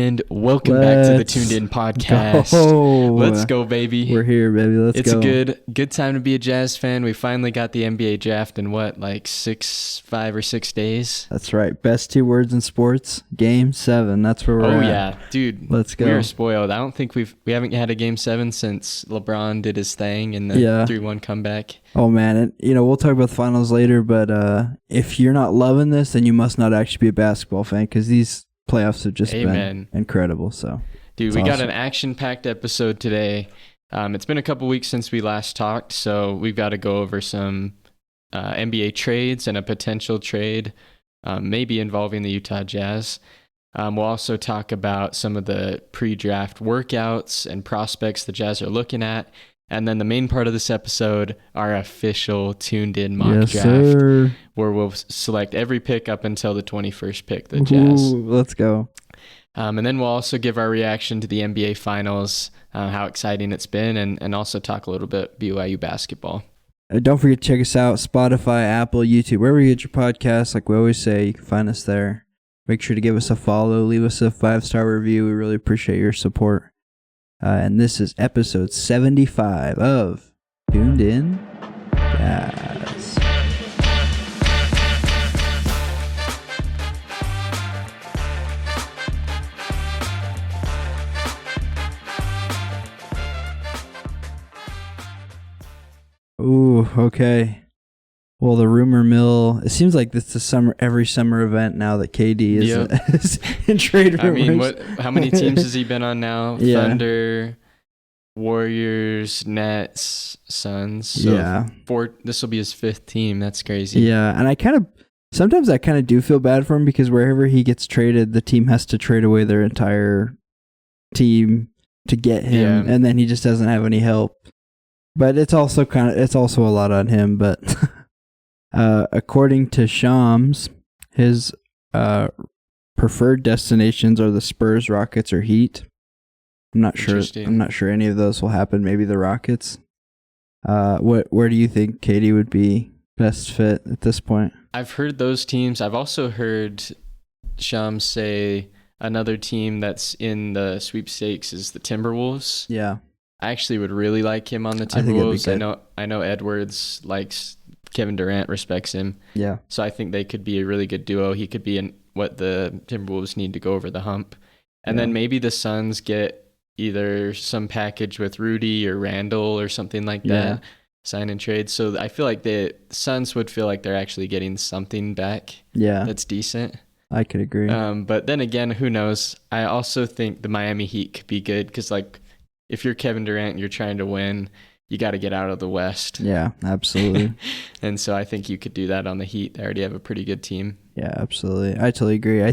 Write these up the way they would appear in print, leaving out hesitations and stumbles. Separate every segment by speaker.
Speaker 1: And welcome back to the Tuned In podcast. Let's go, baby.
Speaker 2: We're here, baby. Let's go.
Speaker 1: It's a good time to be a Jazz fan. We finally got the NBA draft in like 5 or 6 days.
Speaker 2: That's right. Best 2 words in sports. Game 7. That's where we're at.
Speaker 1: Oh yeah, dude.
Speaker 2: Let's go.
Speaker 1: We were spoiled. I don't think we haven't had a Game 7 since LeBron did his thing in the 3-1 comeback.
Speaker 2: Oh man, and we'll talk about the finals later. But if you're not loving this, then you must not actually be a basketball fan, because these playoffs have just been incredible. So,
Speaker 1: dude, we got an action-packed episode today. It's been a couple weeks since we last talked, so we've got to go over some NBA trades and a potential trade, maybe involving the Utah Jazz. We'll also talk about some of the pre-draft workouts and prospects the Jazz are looking at. And then the main part of this episode, our official tuned-in mock draft, where we'll select every pick up until the 21st pick, the Jazz.
Speaker 2: Let's go.
Speaker 1: And then we'll also give our reaction to the NBA Finals, how exciting it's been, and also talk a little bit BYU basketball.
Speaker 2: Don't forget to check us out, Spotify, Apple, YouTube, wherever you get your podcasts. Like we always say, you can find us there. Make sure to give us a follow, leave us a 5-star review. We really appreciate your support. And this is episode 75 of Tuned In Jazz. Ooh, okay. Well, the rumor mill, it seems like this is every summer event now that KD is in trade rumors.
Speaker 1: I mean, how many teams has he been on now?
Speaker 2: Yeah.
Speaker 1: Thunder, Warriors, Nets, Suns. So this will be his 5th team. That's crazy.
Speaker 2: Yeah, and sometimes I kind of do feel bad for him, because wherever he gets traded, the team has to trade away their entire team to get him, and then he just doesn't have any help. But it's also a lot on him, but according to Shams, his preferred destinations are the Spurs, Rockets, or Heat. I'm not sure any of those will happen. Maybe the Rockets. Where do you think KD would be best fit at this point?
Speaker 1: I've heard those teams. I've also heard Shams say another team that's in the sweepstakes is the Timberwolves.
Speaker 2: Yeah.
Speaker 1: I actually would really like him on the Timberwolves. I know Edwards likes Kevin Durant, respects him.
Speaker 2: Yeah.
Speaker 1: So I think they could be a really good duo. He could be in what the Timberwolves need to go over the hump. And then maybe the Suns get either some package with Rudy or Randall or something like that, sign and trade. So I feel like the Suns would feel like they're actually getting something back that's decent.
Speaker 2: I could agree.
Speaker 1: But then again, who knows? I also think the Miami Heat could be good, because like if you're Kevin Durant and you're trying to win, you got to get out of the West.
Speaker 2: Yeah, absolutely.
Speaker 1: And so I think you could do that on the Heat. They already have a pretty good team.
Speaker 2: Yeah, absolutely. I totally agree.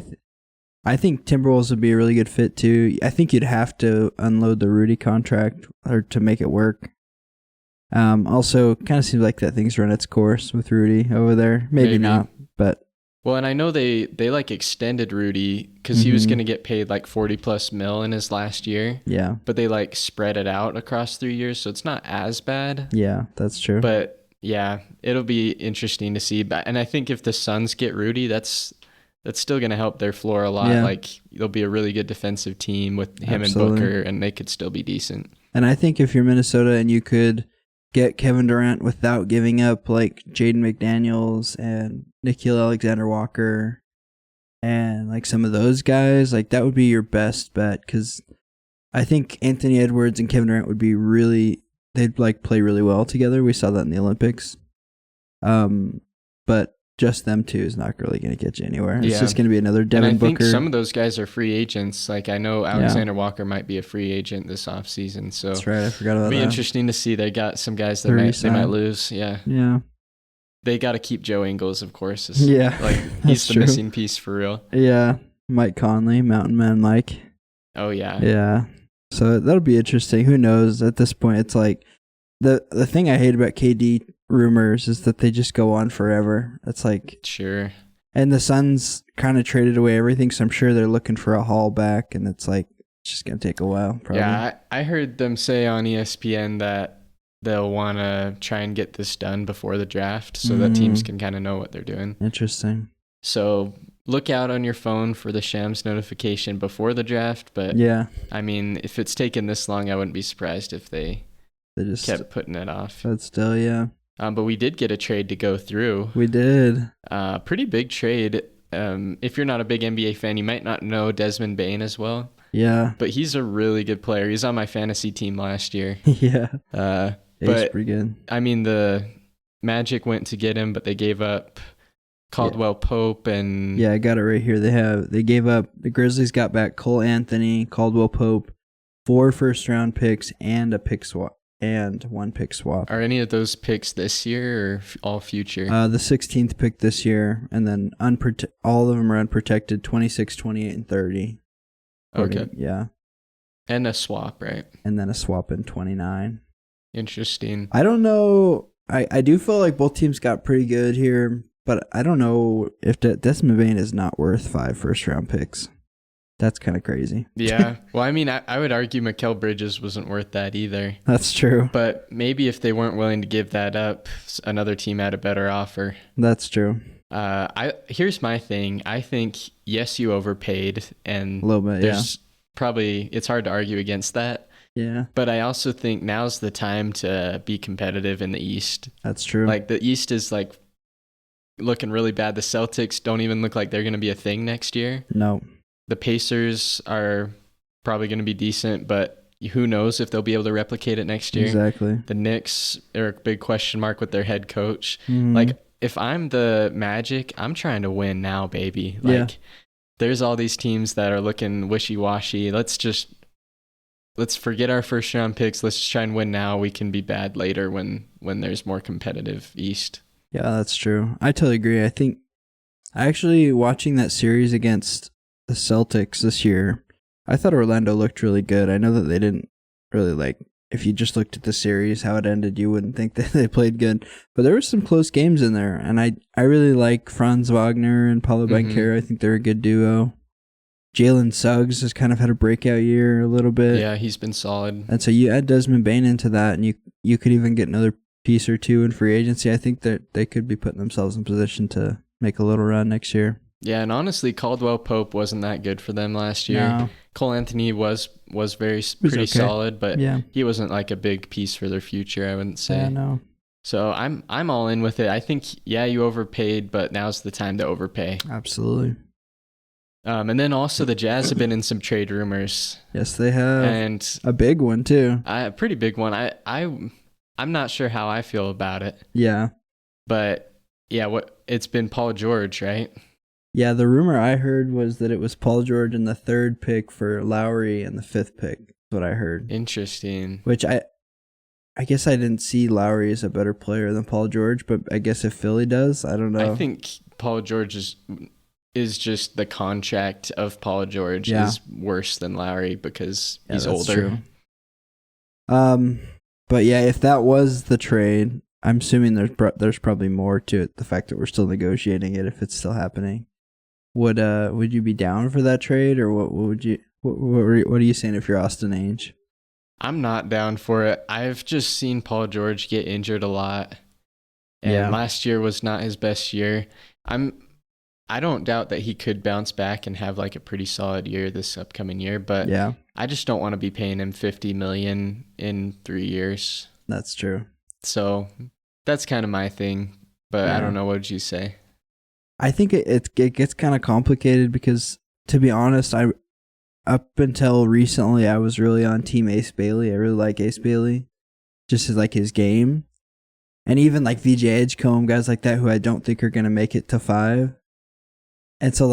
Speaker 2: I think Timberwolves would be a really good fit too. I think you'd have to unload the Rudy contract or to make it work. Also, kind of seems like that thing's run its course with Rudy over there. Maybe not, but.
Speaker 1: Well, and I know they like extended Rudy because he was going to get paid like $40+ million in his last year.
Speaker 2: Yeah.
Speaker 1: But they like spread it out across 3 years, so it's not as bad.
Speaker 2: Yeah, that's true.
Speaker 1: But yeah, it'll be interesting to see. And I think if the Suns get Rudy, that's still going to help their floor a lot.
Speaker 2: Yeah.
Speaker 1: Like they'll be a really good defensive team with him and Booker, and they could still be decent.
Speaker 2: And I think if you're Minnesota and you could get Kevin Durant without giving up like Jaden McDaniels and Nickeil Alexander-Walker and like some of those guys, like that would be your best bet, because I think Anthony Edwards and Kevin Durant would be they'd like play really well together. We saw that in the Olympics. But just them two is not really going to get you anywhere. It's just going to be another Devin Booker.
Speaker 1: And I think some of those guys are free agents. Like I know Alexander Walker might be a free agent this offseason. So
Speaker 2: that's right. I forgot about that.
Speaker 1: It'll be interesting to see. They got some guys that they might lose. Yeah.
Speaker 2: Yeah.
Speaker 1: They got to keep Joe Ingles, of course.
Speaker 2: Like
Speaker 1: he's the missing piece for real.
Speaker 2: Yeah. Mike Conley, Mountain Man Mike.
Speaker 1: Oh, yeah.
Speaker 2: Yeah. So that'll be interesting. Who knows? At this point, it's like the thing I hate about KD rumors is that they just go on forever. It's like,
Speaker 1: sure.
Speaker 2: And the Suns kind of traded away everything, so I'm sure they're looking for a haul back, and it's like it's just gonna take a while. Probably.
Speaker 1: Yeah, I heard them say on ESPN that they'll want to try and get this done before the draft, so that teams can kind of know what they're doing.
Speaker 2: Interesting.
Speaker 1: So look out on your phone for the Shams notification before the draft. But
Speaker 2: Yeah,
Speaker 1: I mean, if it's taken this long, I wouldn't be surprised if they
Speaker 2: just
Speaker 1: kept putting it off.
Speaker 2: But still, yeah.
Speaker 1: But we did get a trade to go through.
Speaker 2: We did.
Speaker 1: Pretty big trade. If you're not a big NBA fan, you might not know Desmond Bane as well.
Speaker 2: Yeah.
Speaker 1: But he's a really good player. He's on my fantasy team last year.
Speaker 2: Yeah. He's
Speaker 1: But
Speaker 2: pretty good.
Speaker 1: I mean, the Magic went to get him, but they gave up Caldwell Pope and
Speaker 2: Yeah, I got it right here. They gave up, the Grizzlies got back Cole Anthony, Caldwell Pope, 4 first-round picks, and a pick swap. And 1 pick swap.
Speaker 1: Are any of those picks this year or all future?
Speaker 2: The 16th pick this year, and then all of them are unprotected, 26, 28, and 30.
Speaker 1: Okay.
Speaker 2: Yeah.
Speaker 1: And a swap, right?
Speaker 2: And then a swap in 29.
Speaker 1: Interesting.
Speaker 2: I don't know. I do feel like both teams got pretty good here, but I don't know if Desmond Bane is not worth 5 first-round picks. That's kind of crazy.
Speaker 1: Yeah. Well, I mean, I would argue Mikal Bridges wasn't worth that either.
Speaker 2: That's true.
Speaker 1: But maybe if they weren't willing to give that up, another team had a better offer.
Speaker 2: That's true.
Speaker 1: Here's my thing. I think, yes, you overpaid, and
Speaker 2: A little bit,
Speaker 1: there's probably, it's hard to argue against that.
Speaker 2: Yeah.
Speaker 1: But I also think now's the time to be competitive in the East.
Speaker 2: That's true.
Speaker 1: Like, the East is like looking really bad. The Celtics don't even look like they're going to be a thing next year.
Speaker 2: No.
Speaker 1: The Pacers are probably going to be decent, but who knows if they'll be able to replicate it next year.
Speaker 2: Exactly.
Speaker 1: The Knicks are a big question mark with their head coach.
Speaker 2: Mhm.
Speaker 1: Like, if I'm the Magic, I'm trying to win now, baby. Like, there's all these teams that are looking wishy-washy. Let's forget our first-round picks. Let's just try and win now. We can be bad later when there's more competitive East.
Speaker 2: Yeah, that's true. I totally agree. I think actually watching that series against the Celtics this year, I thought Orlando looked really good. I know that they didn't really if you just looked at the series, how it ended, you wouldn't think that they played good. But there were some close games in there, and I really like Franz Wagner and Paulo Banchero. I think they're a good duo. Jalen Suggs has kind of had a breakout year a little bit.
Speaker 1: Yeah, he's been solid.
Speaker 2: And so you add Desmond Bane into that, and you could even get another piece or two in free agency. I think that they could be putting themselves in position to make a little run next year.
Speaker 1: Yeah, and honestly, Caldwell Pope wasn't that good for them last year.
Speaker 2: No.
Speaker 1: Cole Anthony was pretty
Speaker 2: okay.
Speaker 1: solid, but he wasn't like a big piece for their future, I wouldn't say.
Speaker 2: Yeah, no.
Speaker 1: So I'm all in with it. I think, yeah, you overpaid, but now's the time to overpay.
Speaker 2: Absolutely.
Speaker 1: And then also the Jazz have been in some trade rumors.
Speaker 2: Yes, they have.
Speaker 1: And
Speaker 2: a big one too.
Speaker 1: A pretty big one. I'm not sure how I feel about it.
Speaker 2: Yeah.
Speaker 1: But yeah, it's been Paul George, right?
Speaker 2: Yeah, the rumor I heard was that it was Paul George in the 3rd pick for Lowry and the 5th pick. That's what I heard.
Speaker 1: Interesting.
Speaker 2: Which I guess I didn't see Lowry as a better player than Paul George, but I guess if Philly does, I don't know.
Speaker 1: I think Paul George is just the contract of Paul George is worse than Lowry because he's older.
Speaker 2: True. But yeah, if that was the trade, I'm assuming there's probably more to it. The fact that we're still negotiating it, if it's still happening, would you be down for that trade, or what are you saying if you're Austin Ainge?
Speaker 1: I'm not down for it. I've just seen Paul George get injured a lot, and last year was not his best year. I don't doubt that he could bounce back and have like a pretty solid year this upcoming year, but I just don't want to be paying him $50 million in 3 years.
Speaker 2: That's true.
Speaker 1: So that's kind of my thing, but I don't know. What would you say?
Speaker 2: I think it gets kind of complicated because, to be honest, up until recently I was really on Team Ace Bailey. I really like Ace Bailey, just as like his game, and even like VJ Edgecombe, guys like that who I don't think are going to make it to 5. And so,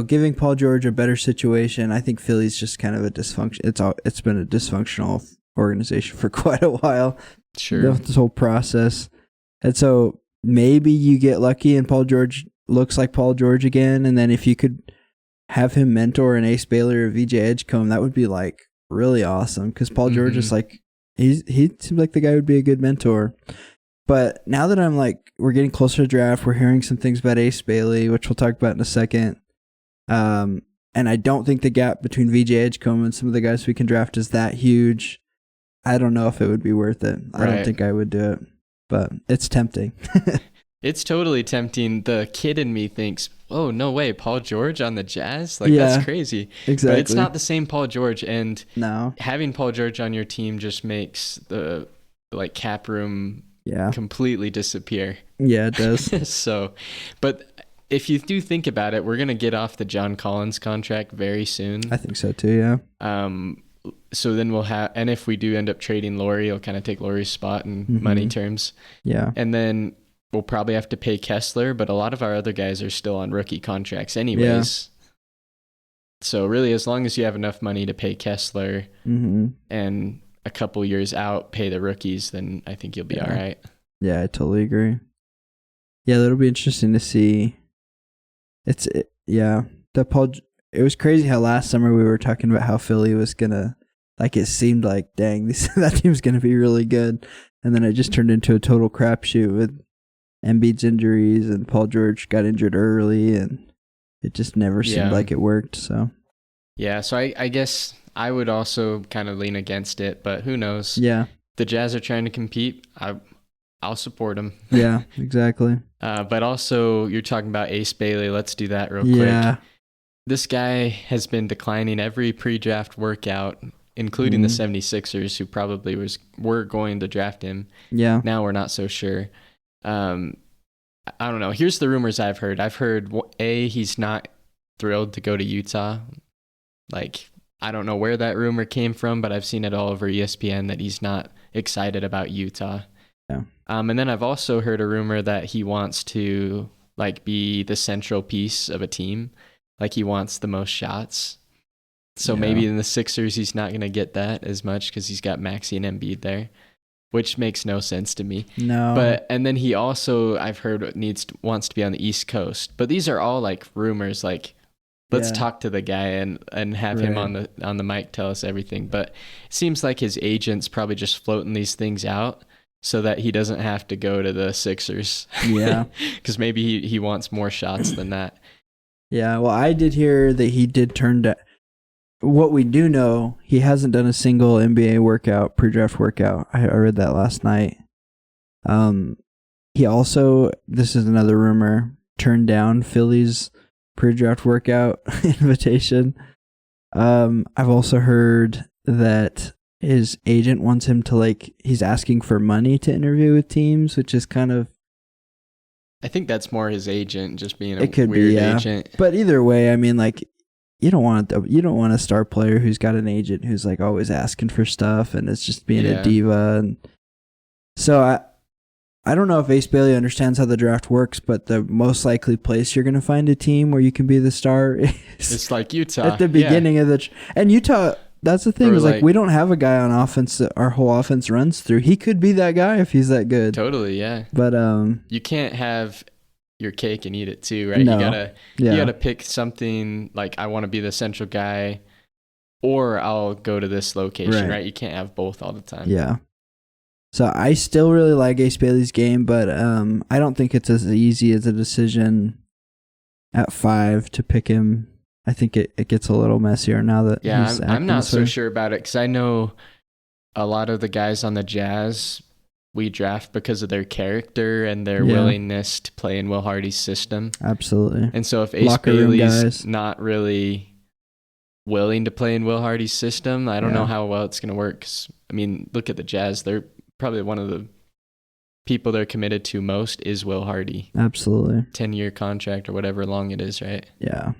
Speaker 2: giving Paul George a better situation, I think Philly's just kind of a dysfunction. It's been a dysfunctional organization for quite a while.
Speaker 1: Sure.
Speaker 2: This whole process. And so maybe you get lucky and Paul George looks like Paul George again. And then if you could have him mentor an Ace Bailey or VJ Edgecombe, that would be like really awesome. Because Paul George is like, he seems like the guy who would be a good mentor. But now that we're getting closer to draft, we're hearing some things about Ace Bailey, which we'll talk about in a second. And I don't think the gap between VJ Edgecombe and some of the guys we can draft is that huge. I don't know if it would be worth it. I don't think I would do it, but it's tempting.
Speaker 1: It's totally tempting. The kid in me thinks, oh, no way, Paul George on the Jazz? Like, that's crazy.
Speaker 2: Exactly.
Speaker 1: But it's not the same Paul George. And
Speaker 2: No.
Speaker 1: having Paul George on your team just makes the like cap room
Speaker 2: Yeah.
Speaker 1: completely disappear.
Speaker 2: Yeah, it does.
Speaker 1: So, but if you do think about it, we're going to get off the John Collins contract very soon.
Speaker 2: I think so too, yeah.
Speaker 1: So then we'll have, and if we do end up trading Laurie, it'll kind of take Laurie's spot in money terms.
Speaker 2: Yeah.
Speaker 1: And then we'll probably have to pay Kessler, but a lot of our other guys are still on rookie contracts anyways. Yeah. So really, as long as you have enough money to pay Kessler and a couple years out, pay the rookies, then I think you'll be all right.
Speaker 2: Yeah, I totally agree. Yeah, that'll be interesting to see. It was crazy how last summer we were talking about how Philly was gonna, like, it seemed like, dang, that team's gonna be really good, and then it just turned into a total crapshoot with Embiid's injuries, and Paul George got injured early, and it just never seemed like it worked. So
Speaker 1: yeah, so I guess I would also kind of lean against it, but who knows?
Speaker 2: Yeah,
Speaker 1: the Jazz are trying to compete. I'll support them.
Speaker 2: Yeah, exactly.
Speaker 1: But also, you're talking about Ace Bailey. Let's do that real quick. This guy has been declining every pre-draft workout, including the 76ers, who probably were going to draft him. Yeah. Now we're not so sure. I don't know. Here's the rumors I've heard. I've heard, he's not thrilled to go to Utah. Like, I don't know where that rumor came from, but I've seen it all over ESPN that he's not excited about Utah. Yeah. And then I've also heard a rumor that he wants to, like, be the central piece of a team. Like, he wants the most shots. So maybe in the Sixers, he's not going to get that as much because he's got Maxey and Embiid there, which makes no sense to me. No. And then he also, I've heard, wants to be on the East Coast. But these are all, like, rumors. Like, let's talk to the guy and have him on the mic tell us everything. But it seems like his agent's probably just floating these things out so that he doesn't have to go to the Sixers. Yeah. Because maybe he wants more shots than that.
Speaker 2: Yeah, well, I did hear that he did turn down. What we do know, he hasn't done a single NBA workout, pre-draft workout. I read that last night. He also, this is another rumor, turned down Philly's pre-draft workout invitation. I've also heard that his agent wants him to, like, he's asking for money to interview with teams, which is kind of,
Speaker 1: I think that's more his agent just being a weird agent.
Speaker 2: But either way, I mean, like, you don't want a star player who's got an agent who's, like, always asking for stuff and it's just being a diva. And so I don't know if Ace Bailey understands how the draft works, but the most likely place you're going to find a team where you can be the star is
Speaker 1: it's like Utah
Speaker 2: at the beginning of and Utah. That's the thing, is like we don't have a guy on offense that our whole offense runs through. He could be that guy if he's that good.
Speaker 1: Totally, yeah.
Speaker 2: But
Speaker 1: you can't have your cake and eat it too, right? No. You gotta pick something like, I want to be the central guy, or I'll go to this location, right? You can't have both all the time.
Speaker 2: Yeah. So I still really like Ace Bailey's game, but I don't think it's as easy as a decision at 5 to pick him. I think it gets a little messier now that he's
Speaker 1: I'm not so sure about it, because I know a lot of the guys on the Jazz we draft because of their character and their willingness to play in Will Hardy's system.
Speaker 2: Absolutely.
Speaker 1: And so if Ace Bailey's not really willing to play in Will Hardy's system, I don't know how well it's going to work. 'Cause, I mean, look at the Jazz. They're probably one of the people they're committed to most is Will Hardy.
Speaker 2: Absolutely.
Speaker 1: 10-year contract or whatever long it is, right?
Speaker 2: Yeah.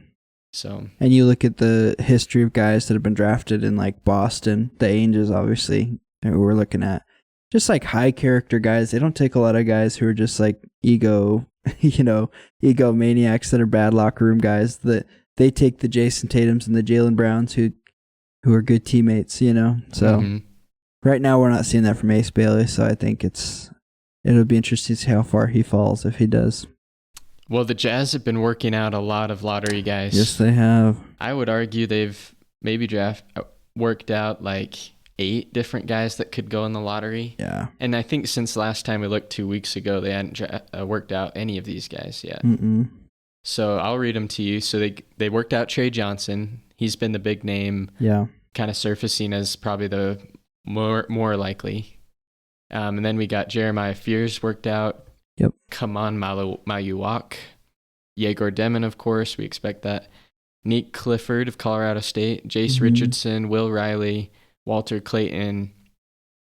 Speaker 1: So,
Speaker 2: and you look at the history of guys that have been drafted in, like, Boston, the Angels, obviously, who we're looking at. Just, like, high character guys. They don't take a lot of guys who are just, like, egomaniacs that are bad locker room guys. That they take the Jason Tatums and the Jaylen Browns who are good teammates, So right now we're not seeing that from Ace Bailey, so I think it'll be interesting to see how far he falls if he does.
Speaker 1: Well, the Jazz have been working out a lot of lottery guys.
Speaker 2: Yes, they have.
Speaker 1: I would argue they've maybe worked out like 8 different guys that could go in the lottery.
Speaker 2: Yeah.
Speaker 1: And I think since last time we looked 2 weeks ago, they hadn't worked out any of these guys yet. So I'll read them to you. So they worked out Trey Johnson. He's been the big name.
Speaker 2: Yeah.
Speaker 1: Kind of surfacing as probably the more likely. And then we got Jeremiah Fears worked out.
Speaker 2: Yep.
Speaker 1: Kaman Mayuwak. Yegor Demon, of course. We expect that. Nick Clifford of Colorado State. Jace Richardson, Will Riley, Walter Clayton.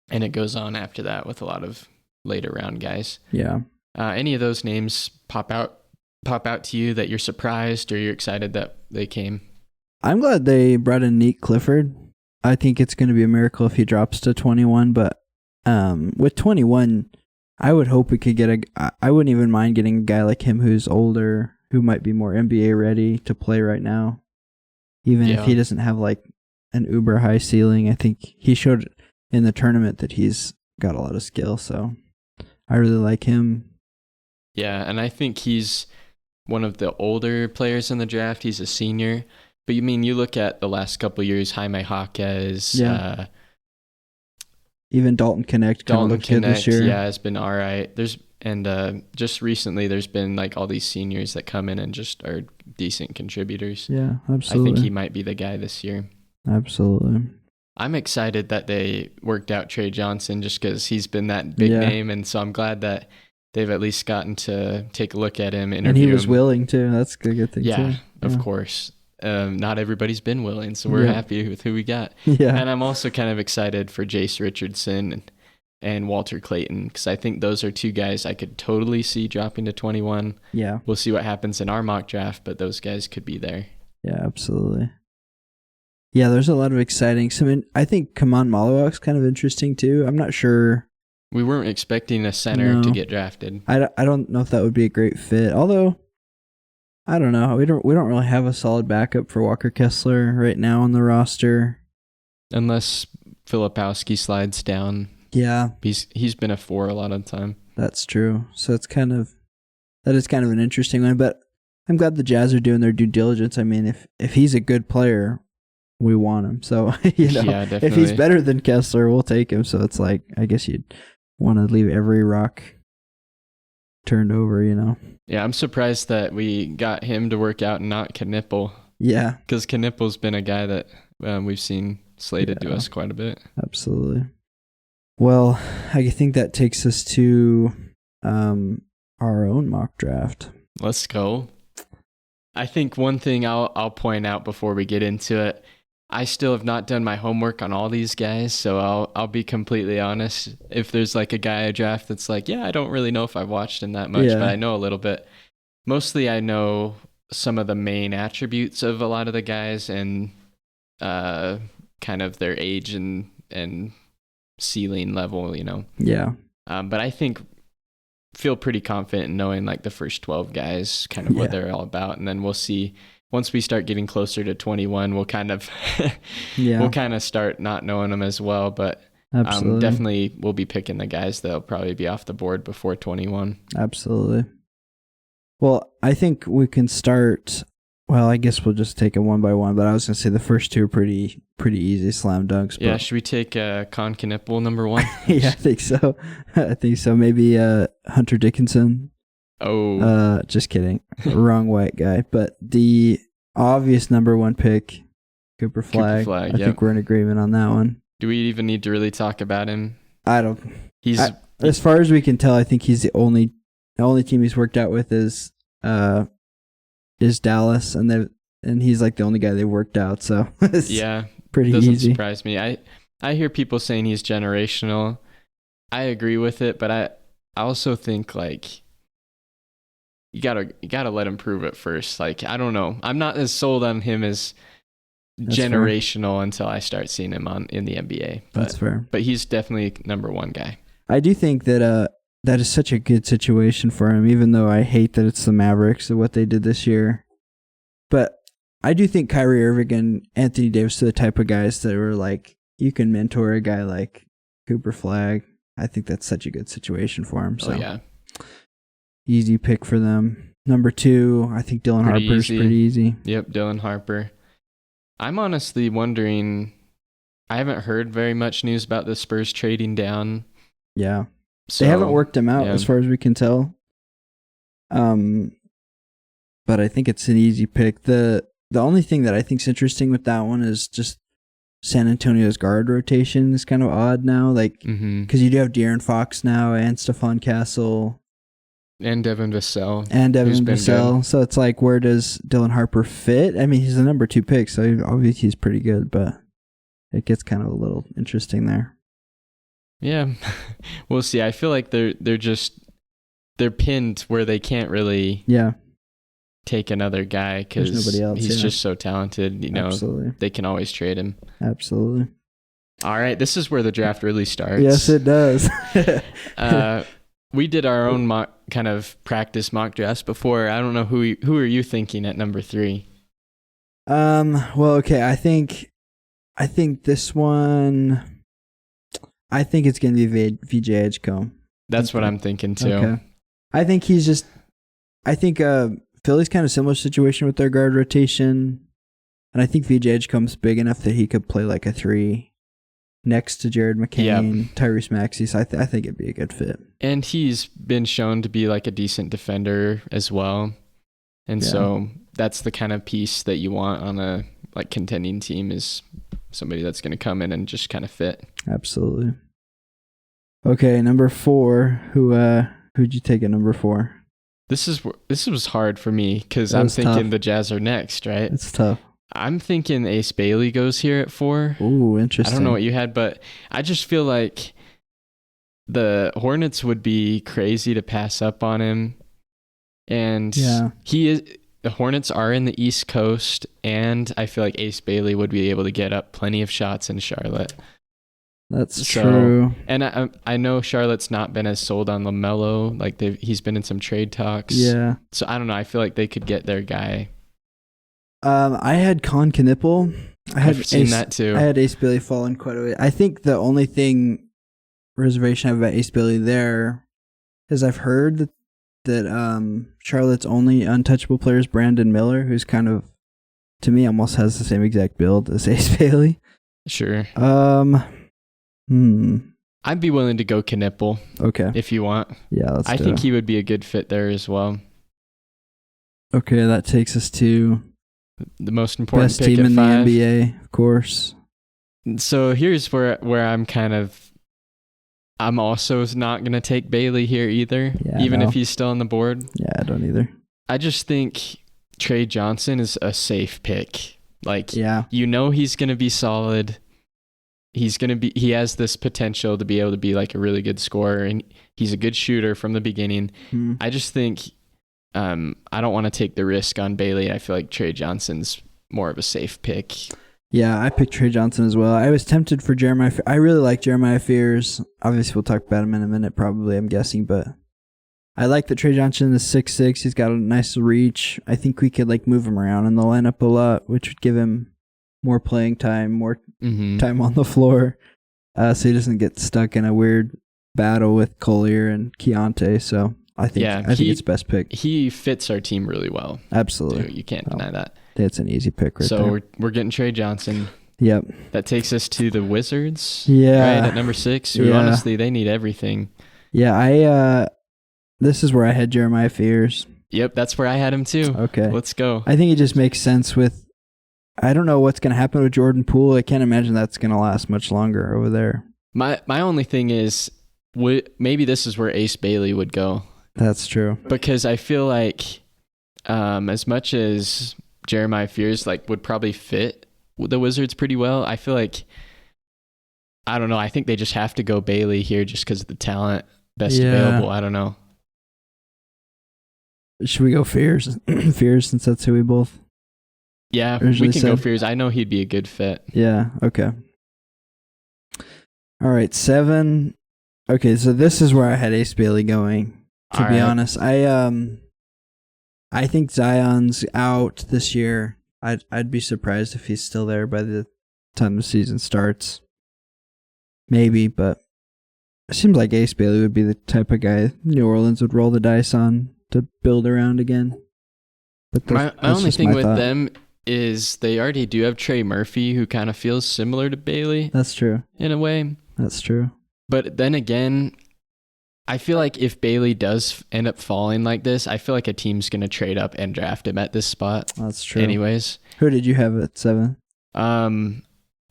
Speaker 1: And it goes on after that with a lot of later round guys.
Speaker 2: Yeah.
Speaker 1: Any of those names pop out to you that you're surprised or you're excited that they came?
Speaker 2: I'm glad they brought in Nick Clifford. I think it's going to be a miracle if he drops to 21, but with 21, I would hope we could get I wouldn't even mind getting a guy like him who's older, who might be more NBA ready to play right now. Even if he doesn't have like an uber high ceiling, I think he showed in the tournament that he's got a lot of skill, so I really like him.
Speaker 1: Yeah, and I think he's one of the older players in the draft. He's a senior. But you look at the last couple of years, Jaime Jaquez,
Speaker 2: even Dalton Connect kind of looked good this year.
Speaker 1: Yeah, has been all right. Just recently, there's been like all these seniors that come in and just are decent contributors.
Speaker 2: Yeah, absolutely.
Speaker 1: I think he might be the guy this year.
Speaker 2: Absolutely.
Speaker 1: I'm excited that they worked out Trey Johnson just because he's been that big name, and so I'm glad that they've at least gotten to take a look at him, interview him.
Speaker 2: And he was willing to. That's a good thing too.
Speaker 1: Yeah, of course. Not everybody's been willing, so we're happy with who we got.
Speaker 2: Yeah.
Speaker 1: And I'm also kind of excited for Jace Richardson and Walter Clayton, because I think those are two guys I could totally see dropping to 21.
Speaker 2: Yeah.
Speaker 1: We'll see what happens in our mock draft, but those guys could be there.
Speaker 2: Yeah, absolutely. Yeah, there's a lot of exciting. I think Kaman Malawak's kind of interesting too. I'm not sure.
Speaker 1: We weren't expecting a center to get drafted.
Speaker 2: I don't know if that would be a great fit. Although, I don't know. We don't really have a solid backup for Walker Kessler right now on the roster.
Speaker 1: Unless Filipowski slides down.
Speaker 2: Yeah.
Speaker 1: He's been a 4 a lot of the time.
Speaker 2: That's true. So that is kind of an interesting one. But I'm glad the Jazz are doing their due diligence. I mean, if he's a good player, we want him. So, if he's better than Kessler, we'll take him. So it's like, I guess you'd want to leave every rock turned over,
Speaker 1: Yeah, I'm surprised that we got him to work out and not Knipple.
Speaker 2: Yeah.
Speaker 1: Because Knipple's been a guy that we've seen slated to us quite a bit.
Speaker 2: Absolutely. Well, I think that takes us to our own mock draft.
Speaker 1: Let's go. I think one thing I'll point out before we get into it, I still have not done my homework on all these guys, so I'll be completely honest. If there's like a guy I draft that's like, I don't really know if I've watched him that much, but I know a little bit. Mostly I know some of the main attributes of a lot of the guys and kind of their age and ceiling level,
Speaker 2: Yeah.
Speaker 1: But I feel pretty confident in knowing like the first 12 guys, kind of what they're all about, and then we'll see. Once we start getting closer to 21, we'll kind of start not knowing them as well. But definitely we'll be picking the guys that'll probably be off the board before 21.
Speaker 2: Absolutely. Well, I think we can start. Well, I guess we'll just take it one by one. But I was gonna say the first two are pretty easy slam dunks.
Speaker 1: Yeah, should we take Con Knipple number 1?
Speaker 2: Yeah, I think so. Maybe Hunter Dickinson.
Speaker 1: Oh.
Speaker 2: Just kidding. Wrong white guy. But the obvious number 1 pick, Cooper Flagg. I think we're in agreement on that one.
Speaker 1: Do we even need to really talk about him?
Speaker 2: I don't. As far as we can tell, I think he's the only team he's worked out with is Dallas, and he's like the only guy they've worked out. So
Speaker 1: yeah,
Speaker 2: pretty
Speaker 1: doesn't
Speaker 2: easy.
Speaker 1: Surprise me. I hear people saying he's generational. I agree with it, but I also think like you gotta let him prove it first. Like, I don't know. I'm not as sold on him as generational until I start seeing him in the NBA. But,
Speaker 2: that's fair.
Speaker 1: But he's definitely number 1 guy.
Speaker 2: I do think that that is such a good situation for him, even though I hate that it's the Mavericks and what they did this year. But I do think Kyrie Irving and Anthony Davis are the type of guys that were like, you can mentor a guy like Cooper Flagg. I think that's such a good situation for him. So.
Speaker 1: Oh, yeah.
Speaker 2: Easy pick for them. Number 2, I think Dylan Harper's pretty easy.
Speaker 1: Yep, Dylan Harper. I'm honestly wondering, I haven't heard very much news about the Spurs trading down.
Speaker 2: Yeah. So, they haven't worked him out as far as we can tell. But I think it's an easy pick. The only thing that I think is interesting with that one is just San Antonio's guard rotation is kind of odd now. Like, because you do have De'Aaron Fox now and Stephon Castle.
Speaker 1: And Devin Vassell.
Speaker 2: And
Speaker 1: who's
Speaker 2: Devin
Speaker 1: been
Speaker 2: Vassell.
Speaker 1: good.
Speaker 2: So it's like, where does Dylan Harper fit? I mean, he's the number 2 pick, so obviously he's pretty good, but it gets kind of a little interesting there.
Speaker 1: Yeah, we'll see. I feel like they're pinned where they can't really take another guy because he's just so talented. You know,
Speaker 2: Absolutely.
Speaker 1: They can always trade him.
Speaker 2: Absolutely.
Speaker 1: All right, this is where the draft really starts.
Speaker 2: Yes, it does.
Speaker 1: We did our own kind of practice mock drafts before. I don't know who are you thinking at number 3?
Speaker 2: Well, okay. I think this one. I think it's going to be VJ Edgecombe.
Speaker 1: That's what I'm thinking too.
Speaker 2: Okay. I think Philly's kind of similar situation with their guard rotation. And I think VJ Edgecombe's big enough that he could play like a 3 next to Jared McCain, Tyrese Maxey. So I think it'd be a good fit.
Speaker 1: And he's been shown to be like a decent defender as well. And so that's the kind of piece that you want on a like contending team, is somebody that's going to come in and just kind of fit.
Speaker 2: Absolutely. Okay, number 4. Who'd you take at number 4?
Speaker 1: This was hard for me because I'm thinking the Jazz are next, right?
Speaker 2: It's tough.
Speaker 1: I'm thinking Ace Bailey goes here at 4.
Speaker 2: Ooh, interesting.
Speaker 1: I don't know what you had, but I just feel like the Hornets would be crazy to pass up on him. And the Hornets are in the East Coast, and I feel like Ace Bailey would be able to get up plenty of shots in Charlotte.
Speaker 2: That's true.
Speaker 1: And I know Charlotte's not been as sold on LaMelo. Like he's been in some trade talks.
Speaker 2: Yeah.
Speaker 1: So I don't know. I feel like they could get their guy.
Speaker 2: I had Con Knipple.
Speaker 1: I've seen that too.
Speaker 2: I had Ace Bailey falling quite a bit. I think the only reservation I have about Ace Bailey there is I've heard that Charlotte's only untouchable player is Brandon Miller, who's kind of, to me, almost has the same exact build as Ace Bailey.
Speaker 1: Sure. I'd be willing to go Knipple.
Speaker 2: Okay.
Speaker 1: If you want.
Speaker 2: Yeah,
Speaker 1: I think he would be a good fit there as well.
Speaker 2: Okay, that takes us to
Speaker 1: the most important
Speaker 2: best team in the NBA, of course.
Speaker 1: So here's where I'm also not going to take Bailey here either, even if he's still on the board. Yeah,
Speaker 2: I don't either.
Speaker 1: I just think Trey Johnson is a safe pick. Like, he's going to be solid. He has this potential to be able to be like a really good scorer, and he's a good shooter from the beginning. I just think I don't want to take the risk on Bailey. I feel like Trey Johnson's more of a safe pick.
Speaker 2: Yeah, I picked Trey Johnson as well. I was tempted for Jeremiah. I really like Jeremiah Fears. Obviously, we'll talk about him in a minute, probably, I'm guessing. But I like that Trey Johnson is 6'6". He's got a nice reach. I think we could like move him around in the lineup a lot, which would give him more playing time, more time on the floor, so he doesn't get stuck in a weird battle with Collier and Keontae. So I think it's best pick.
Speaker 1: He fits our team really well.
Speaker 2: Absolutely.
Speaker 1: You can't deny that.
Speaker 2: That's an easy pick right there.
Speaker 1: So we're getting Trey Johnson.
Speaker 2: Yep.
Speaker 1: That takes us to the Wizards.
Speaker 2: Yeah.
Speaker 1: Right, at number 6. Who honestly, they need everything.
Speaker 2: Yeah, this is where I had Jeremiah Fears.
Speaker 1: Yep, that's where I had him too.
Speaker 2: Okay.
Speaker 1: Let's go.
Speaker 2: I think it just makes sense with, I don't know what's going to happen with Jordan Poole. I can't imagine that's going to last much longer over there.
Speaker 1: My only thing is, maybe this is where Ace Bailey would go.
Speaker 2: That's true.
Speaker 1: Because I feel like as much as Jeremiah Fears would probably fit the Wizards pretty well, I feel like, I don't know, I think they just have to go Bailey here just because of the talent best available. I don't know.
Speaker 2: Should we go Fears? Fears, since that's who we both...
Speaker 1: Yeah, we can go Fears. I know he'd be a good fit.
Speaker 2: Yeah, okay. All right, 7. Okay, so this is where I had Ace Bailey going, to be honest. I think Zion's out this year. I'd be surprised if he's still there by the time the season starts. Maybe, but it seems like Ace Bailey would be the type of guy New Orleans would roll the dice on to build around again. But
Speaker 1: my only thing with them is they already do have Trey Murphy, who kind of feels similar to Bailey.
Speaker 2: That's true.
Speaker 1: In a way.
Speaker 2: That's true.
Speaker 1: But then again, I feel like if Bailey does end up falling like this, I feel like a team's going to trade up and draft him at this spot.
Speaker 2: That's true.
Speaker 1: Anyways.
Speaker 2: Who did you have at 7?
Speaker 1: I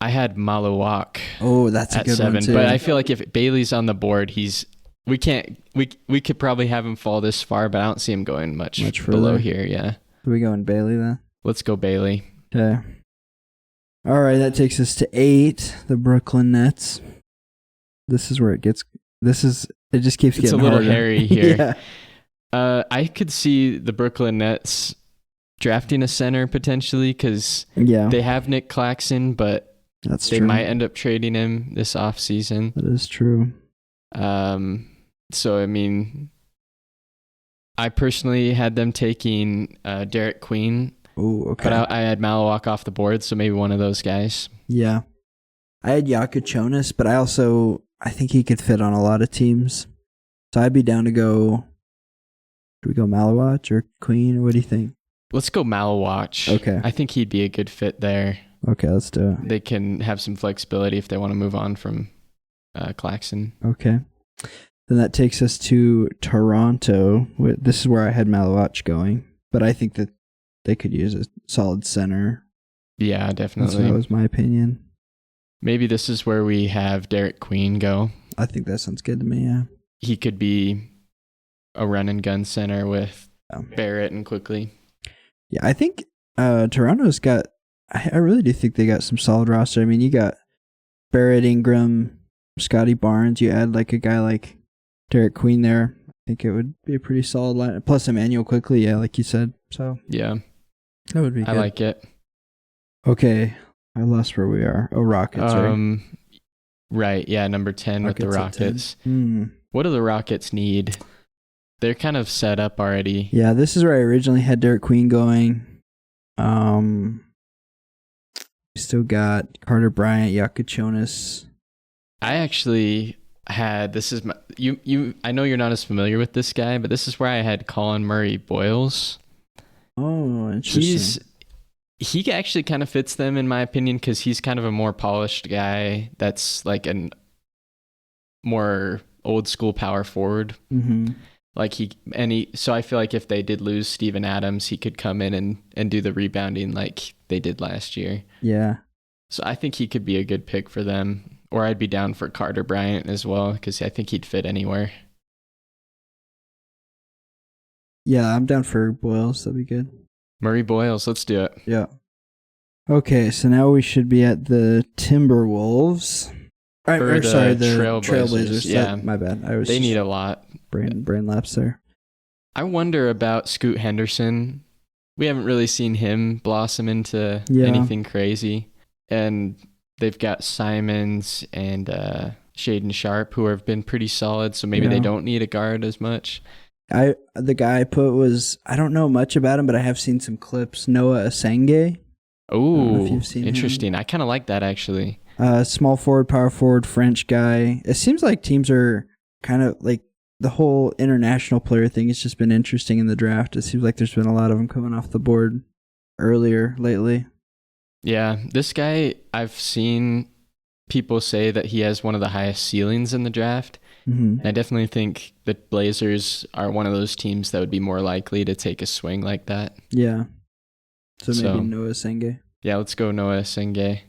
Speaker 1: had Malawak.
Speaker 2: Oh, that's a good
Speaker 1: 7,
Speaker 2: one too.
Speaker 1: But I feel like if Bailey's on the board, he's we can't. We could probably have him fall this far, but I don't see him going much below
Speaker 2: further
Speaker 1: here. Yeah.
Speaker 2: So we going Bailey then?
Speaker 1: Let's go Bailey.
Speaker 2: Okay. All right, that takes us to 8, the Brooklyn Nets. This is where it gets. It just keeps getting harder.
Speaker 1: It's a little hairy here.
Speaker 2: Yeah.
Speaker 1: I could see the Brooklyn Nets drafting a center potentially because they have Nick Claxton, but they might end up trading him this offseason.
Speaker 2: That is true.
Speaker 1: So, I mean, I personally had them taking Derek Queen.
Speaker 2: Oh, okay.
Speaker 1: But I had Malawak off the board, so maybe one of those guys.
Speaker 2: Yeah. I had Jonas, but I think he could fit on a lot of teams. So I'd be down to go. Do we go Malawak or Queen? Or what do you think?
Speaker 1: Let's go Malawak.
Speaker 2: Okay.
Speaker 1: I think he'd be a good fit there.
Speaker 2: Okay, let's do it.
Speaker 1: They can have some flexibility if they want to move on from Claxton.
Speaker 2: Okay. Then that takes us to Toronto. This is where I had Malawak going, but I think that they could use a solid center.
Speaker 1: Yeah, definitely.
Speaker 2: That was my opinion.
Speaker 1: Maybe this is where we have Derek Queen go.
Speaker 2: I think that sounds good to me, yeah.
Speaker 1: He could be a run and gun center with Barrett and Quickly.
Speaker 2: Yeah, I think Toronto's got... I really do think they got some solid roster. I mean, you got Barrett, Ingram, Scotty Barnes. You add like a guy like Derek Queen there. I think it would be a pretty solid line. Plus Emmanuel Quickly, yeah, like you said. So
Speaker 1: yeah,
Speaker 2: that would be good.
Speaker 1: I like it.
Speaker 2: Okay, I lost where we are. Oh, Rockets, right?
Speaker 1: Right, yeah, number 10 with the Rockets.
Speaker 2: Mm.
Speaker 1: What do the Rockets need? They're kind of set up already.
Speaker 2: Yeah, this is where I originally had Derek Queen going. We still got Carter Bryant, Jonas.
Speaker 1: I actually had I know you're not as familiar with this guy, but this is where I had Colin Murray Boyles.
Speaker 2: Oh, interesting.
Speaker 1: He actually kind of fits them in my opinion because he's kind of a more polished guy that's like a more old school power forward.
Speaker 2: Mm-hmm.
Speaker 1: So I feel like if they did lose Steven Adams, he could come in and do the rebounding like they did last year.
Speaker 2: Yeah.
Speaker 1: So I think he could be a good pick for them. Or I'd be down for Carter Bryant as well because I think he'd fit anywhere.
Speaker 2: Yeah, I'm down for Boyles. That'd be good.
Speaker 1: Murray Boyles, let's do it.
Speaker 2: Yeah. Okay, so now we should be at the Timberwolves.
Speaker 1: The
Speaker 2: Trailblazers.
Speaker 1: Yeah,
Speaker 2: my bad.
Speaker 1: They need a lot.
Speaker 2: Brain lapse there.
Speaker 1: I wonder about Scoot Henderson. We haven't really seen him blossom into anything crazy. And they've got Simons and Shaden Sharp who have been pretty solid, so maybe they don't need a guard as much.
Speaker 2: The guy I put was, I don't know much about him, but I have seen some clips. Noah Asenge.
Speaker 1: Oh, interesting. I kind of like that actually.
Speaker 2: Small forward, power forward, French guy. It seems like teams are kind of like the whole international player thing has just been interesting in the draft. It seems like there's been a lot of them coming off the board earlier lately.
Speaker 1: Yeah, this guy, I've seen people say that he has one of the highest ceilings in the draft.
Speaker 2: Mm-hmm.
Speaker 1: And I definitely think the Blazers are one of those teams that would be more likely to take a swing like that.
Speaker 2: Yeah. So maybe Noah Asenge.
Speaker 1: Yeah, let's go Noah Asenge.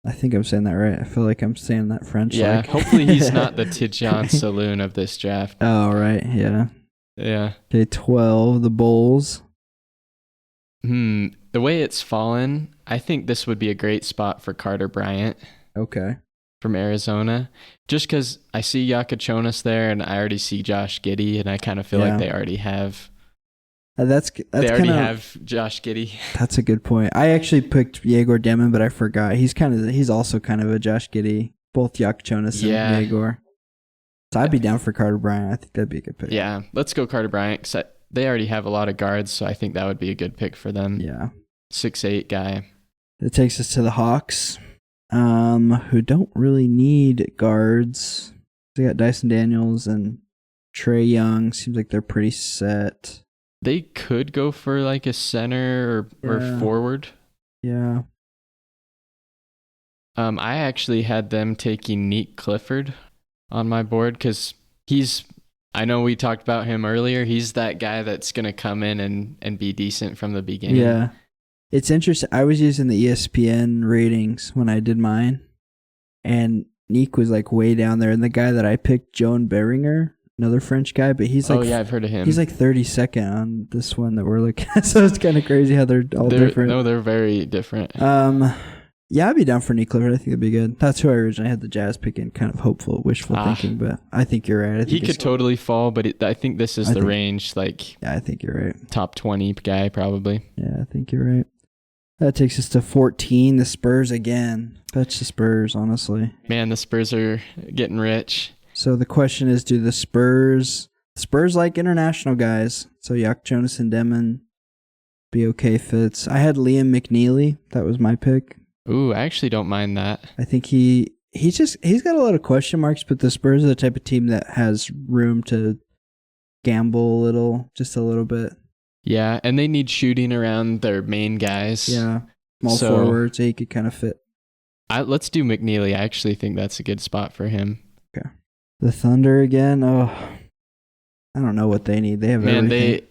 Speaker 2: I think I'm saying that right. I feel like I'm saying that French.
Speaker 1: Yeah, hopefully he's not the Tidjane Saloon of this draft.
Speaker 2: Oh, right. Yeah.
Speaker 1: Yeah.
Speaker 2: Okay, 12, the Bulls.
Speaker 1: The way it's fallen, I think this would be a great spot for Carter Bryant.
Speaker 2: Okay.
Speaker 1: From Arizona. Just because I see Jonas there and I already see Josh Giddey and I kind of feel like they already have... they already have Josh Giddey.
Speaker 2: That's a good point. I actually picked Yegor Demon, but I forgot. He's also kind of a Josh Giddey. Both Jonas and Yegor. So I'd be down for Carter Bryant. I think that'd be a good pick.
Speaker 1: Yeah, let's go Carter Bryant because they already have a lot of guards, so I think that would be a good pick for them.
Speaker 2: Yeah.
Speaker 1: 6'8" guy.
Speaker 2: That takes us to the Hawks, who don't really need guards. They got Dyson Daniels and Trae Young. Seems like they're pretty set.
Speaker 1: They could go for like a center or forward.
Speaker 2: Yeah.
Speaker 1: I actually had them taking Neek Clifford on my board because I know we talked about him earlier. He's that guy that's going to come in and be decent from the beginning.
Speaker 2: Yeah. It's interesting. I was using the ESPN ratings when I did mine, and Neek was like way down there. And the guy that I picked, Joan Beringer, another French guy, but he's like,
Speaker 1: oh yeah, I've heard of him.
Speaker 2: he's like 32nd on this one that we're looking at. So it's kind of crazy how they're all different.
Speaker 1: No, they're very different.
Speaker 2: Yeah, I'd be down for Nick Clifford. I think it'd be good. That's who I originally had the Jazz pick in, kind of hopeful, wishful thinking, but I think you're right. I think
Speaker 1: he could totally fall, but I think this is the range, like...
Speaker 2: Yeah, I think you're right.
Speaker 1: Top 20 guy, probably.
Speaker 2: Yeah, I think you're right. That takes us to 14, the Spurs again. That's the Spurs, honestly.
Speaker 1: Man, the Spurs are getting rich.
Speaker 2: So the question is, do the Spurs like international guys? So Yak Jonas and Demon be okay fits. I had Liam McNeely. That was my pick.
Speaker 1: Ooh, I actually don't mind that.
Speaker 2: I think he's got a lot of question marks, but the Spurs are the type of team that has room to gamble just a little bit.
Speaker 1: Yeah, and they need shooting around their main guys.
Speaker 2: Yeah, small forwards, so he could kind of fit.
Speaker 1: Let's do McNeely. I actually think that's a good spot for him.
Speaker 2: Okay. The Thunder again. Oh, I don't know what they need. They have everything.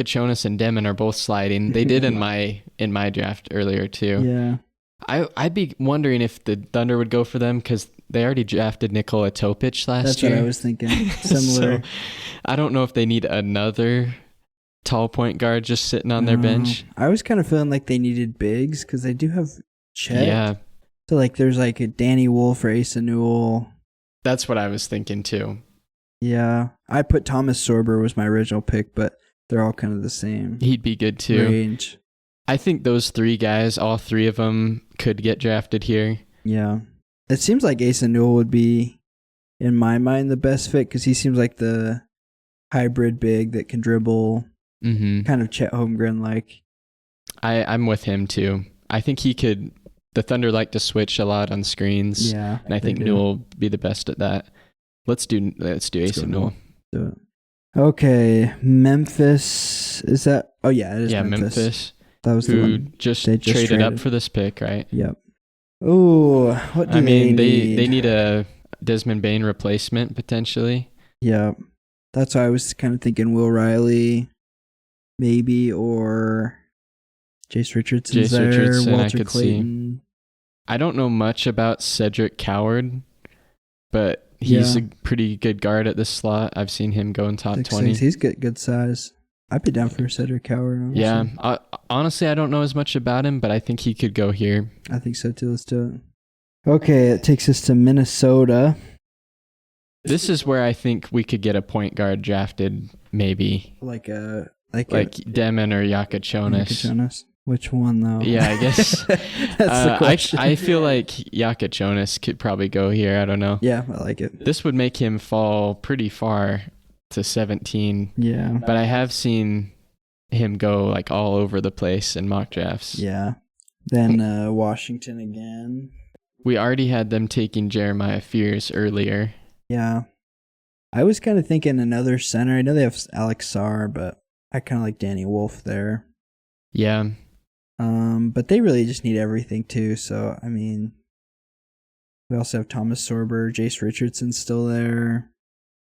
Speaker 1: Jonas and Demon are both sliding. They did in my draft earlier too.
Speaker 2: Yeah.
Speaker 1: I'd be wondering if the Thunder would go for them because they already drafted Nikola Topic last year.
Speaker 2: That's what I was thinking. Similar.
Speaker 1: So, I don't know if they need another tall point guard just sitting on their bench.
Speaker 2: I was kind of feeling like they needed bigs because they do have Chet.
Speaker 1: Yeah.
Speaker 2: So like there's like a Danny Wolf or Asa Newell.
Speaker 1: That's what I was thinking too.
Speaker 2: Yeah. I put Thomas Sorber was my original pick, but they're all kind of the same.
Speaker 1: He'd be good too.
Speaker 2: Range.
Speaker 1: I think those three guys, all three of them, could get drafted here.
Speaker 2: Yeah. It seems like Asa Newell would be, in my mind, the best fit because he seems like the hybrid big that can dribble, kind of Chet Holmgren-like.
Speaker 1: I'm with him too. I think he could. The Thunder like to switch a lot on screens.
Speaker 2: Yeah,
Speaker 1: and I think Newell will be the best at that. Let's do Asa Newell.
Speaker 2: Do it. Okay, Memphis. Is that? Oh yeah, it is.
Speaker 1: Yeah,
Speaker 2: Memphis. That was the
Speaker 1: who
Speaker 2: one.
Speaker 1: just traded up for this pick, right?
Speaker 2: Yep. Oh, what do they need?
Speaker 1: They need a Desmond Bane replacement potentially.
Speaker 2: Yeah, that's why I was kind of thinking Will Riley, maybe, or Jace Richardson's there. Walter
Speaker 1: I could
Speaker 2: Clayton.
Speaker 1: See. I don't know much about Cedric Coward, but he's a pretty good guard at this slot. I've seen him go in top 20.
Speaker 2: He's good size. I'd be down for Cedric Coward. Honestly.
Speaker 1: Yeah. Honestly, I don't know as much about him, but I think he could go here.
Speaker 2: I think so too. Let's do it. Okay, it takes us to Minnesota.
Speaker 1: This is where I think we could get a point guard drafted, maybe.
Speaker 2: Like
Speaker 1: Demon or Jonas.
Speaker 2: Which one though?
Speaker 1: Yeah, I guess.
Speaker 2: That's the question.
Speaker 1: I feel like Jonas could probably go here. I don't know.
Speaker 2: Yeah, I like it.
Speaker 1: This would make him fall pretty far to 17.
Speaker 2: Yeah.
Speaker 1: But I have seen him go like all over the place in mock drafts.
Speaker 2: Yeah. Then Washington again.
Speaker 1: We already had them taking Jeremiah Fears earlier.
Speaker 2: Yeah. I was kind of thinking another center. I know they have Alex Sarr, but I kind of like Danny Wolf there.
Speaker 1: Yeah.
Speaker 2: But they really just need everything too. So, I mean, we also have Thomas Sorber, Jace Richardson still there.